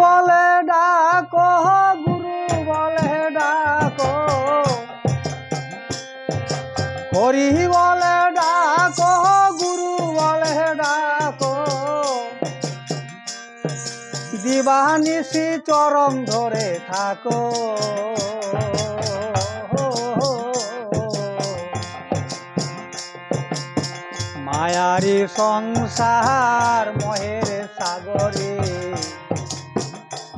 বলে ডাকো গুরু বলে ডাকো, হরি বলে ডাকো গুরু বলে ডাকো, দিবানিশি চরণ ধরে থাকো। মায়ারি সংসার মোহের সাগরে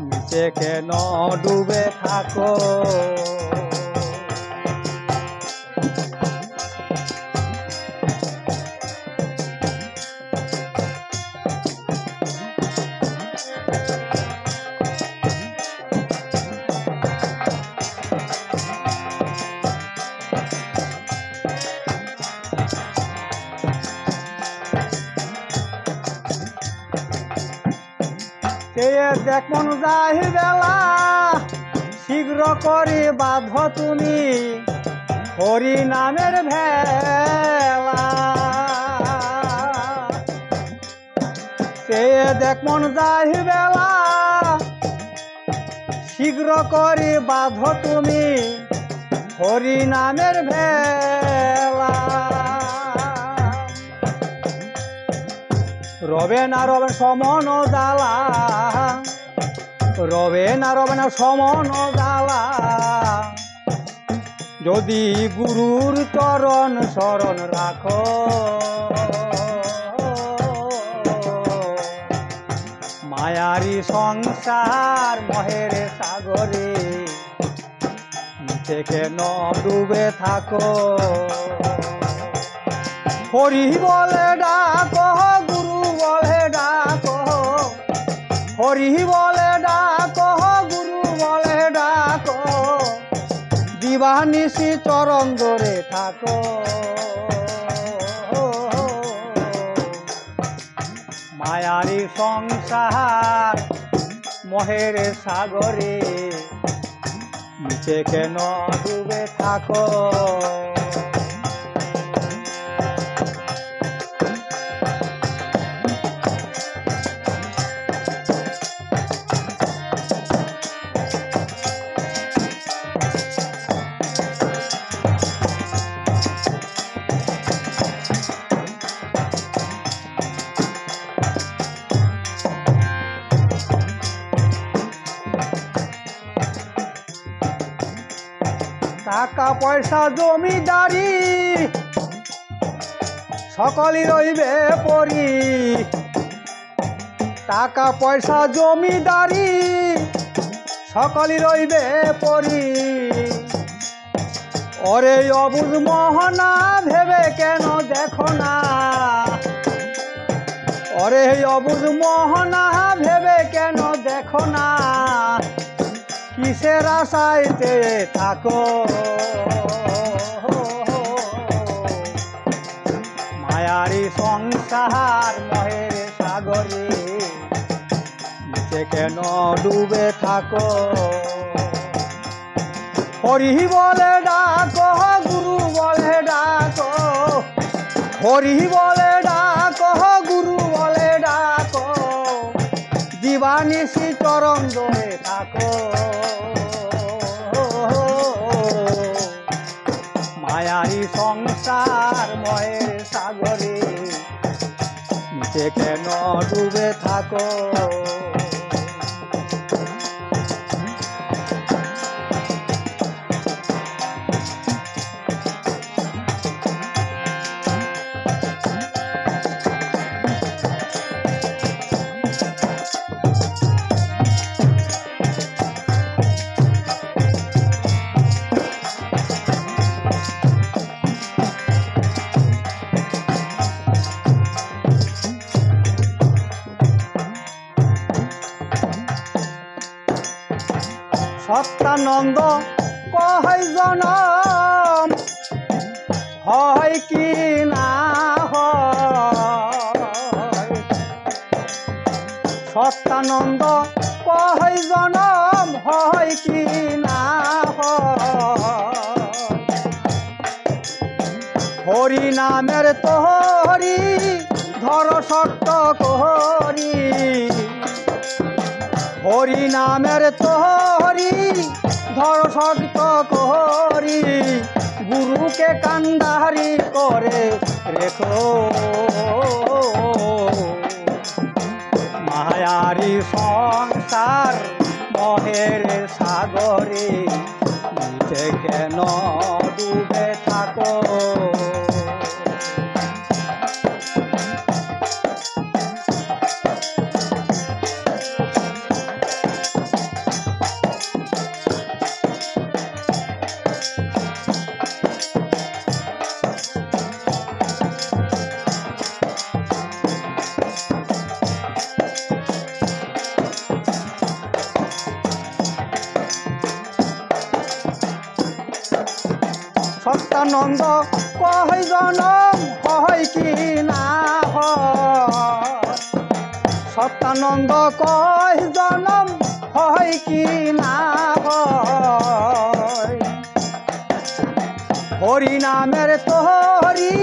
নিচে কেন ডুবে থাকো। দেখ মন যাই বেলা, শীঘ্র করে বাঁধ তুমি হরি নামের ভেলা। দেখ মন যাই বেলা, শীঘ্র করে বাঁধ তুমি হরি নামের ভেলা। রবে না রবে সমন জ্বালা, রবে না সমন জ্বালা, যদি গুরুর চরণ শরণ রাখো। মায়ারি সংসার মহের সাগরে নিচে কেন ডুবে থাকো। হরি বলে ডাকো গুরু বলে ডাকো, হরি বলে ডাকো গুরু বলে ডাকো, দিবানিশি চরণ ধরে থাকো। মায়ারি সংসার মোহের সাগরে নিচে কেন ডুবে থাকো। টাকা পয়সা জমিদারি সকলই রইবে পরি, টাকা পয়সা জমিদারি সকলই রইবে পরি। ওরে অবুঝ মোহনা ভেবে কেন দেখো না, ওরে অবুঝ মোহনা ভেবে কেন দেখো না, কিসের আশায় চেয়ে থাকো। মায়ারি সংসার মোহের সাগরে নিচে কেন ডুবে থাকো। হরি বলে ডাকো গুরু বলে ডাকো, হরি বলে ডাকো গুরু বলে ডাকো, দিবানিশি চরণ ধরে থাকো। মায়ারি সংসার ময়ের সাগরে নিচে কেন ডুবে থাকো। সত্যানন্দ কয় জনম হয় কি না হয়, সত্যানন্দ কয় জনম হয় কি না হয়। হরি নামের তোহরি ধর সত্য করি, হরি নামের তোহরি ধর শক্ত করি গুরুকে কান্ডারি করে রেখো মায়ারি সংসার মহের সাগরে নিচে কেন ডুবে থাকো সত্যানন্দ কয় জনম হয় কি না সত্যানন্দ কয় জনম হয় কি না হরি নামের তোহরি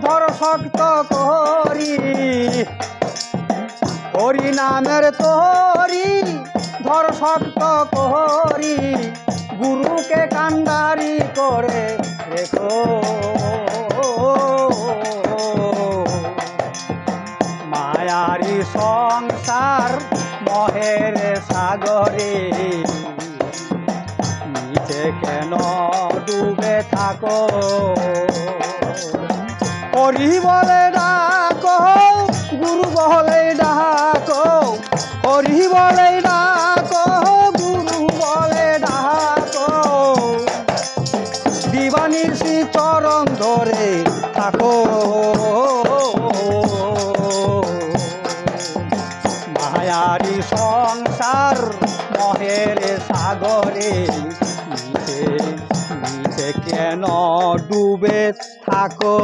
ধর শক্ত করি হরি নামের তোহরি ধর শক্ত করি গুরুকে কান্ডারি করে রেখো মায়ারি সংসার মহের সাগরে নিচে কেন ডুবে থাকো হরি বলে ডাকো গুরু বলে ডাকো হরি বলে ডাকো গুরু বলে ডাকো দিবানিশি চরণ ধরে থাকো মায়ারি সংসার মহের সাগরে নিচে নিচে কেন ডুবে থাকো।